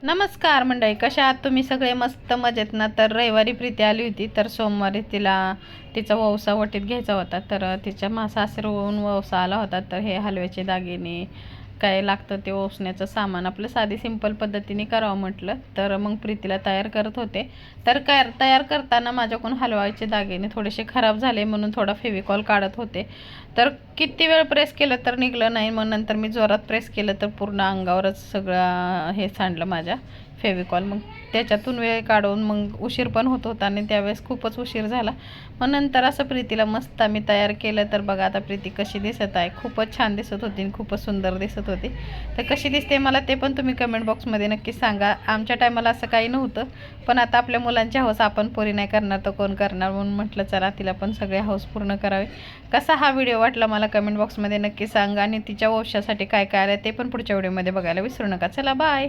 नमस्कार मंडळी, कशा आहात तुम्ही सगळे? मस्त मजेत ना? तर रविवारी प्रीती आली होती, तर सोमवारी तिचा वौसा वटीत घ्यायचा होता. तर तिच्या सासरहून वौसा आला होता. तर हे हलव्याचे दागिने काय लागतं ते ओसण्याचं सामान आपलं साधी सिंपल पद्धतीने करावं म्हटलं. तर मग प्रीतीला तयार करत होते. तर तयार करताना माझ्याकडून हलवायचे दागिने थोडेसे खराब झाले, म्हणून थोडा फेविकॉल काढत होते. तर किती वेळ प्रेस केलं तर निघलं नाही. मग नंतर मी जोरात प्रेस केलं तर पूर्ण अंगावरच सगळं हे सांडलं माझ्या फेविकॉल. मग त्याच्यातून वेळ काढून मग उशीर पण होत होता आणि त्यावेळेस खूपच उशीर झाला. मग नंतर असं प्रीतीला मस्त आम्ही तयार केलं. तर बघा आता प्रीती कशी दिसत आहे. खूपच छान दिसत होती आणि खूपच सुंदर दिसत होती. तर कशी दिसते मला ते पण तुम्ही कमेंट बॉक्समध्ये नक्की सांगा. आमच्या टायमाला असं काही नव्हतं, पण आता आपल्या मुलांची हौस आपण पुरी नाही करणार तर कोण करणार, म्हणून म्हटलं चला तिला पण सगळे हौस पूर्ण करावे. कसा हा व्हिडिओ वाटला मला कमेंट बॉक्समध्ये नक्की सांगा आणि तिच्या वंशासाठी काय काय आलं ते पण पुढच्या व्हिडिओमध्ये बघायला विसरू नका. चला बाय.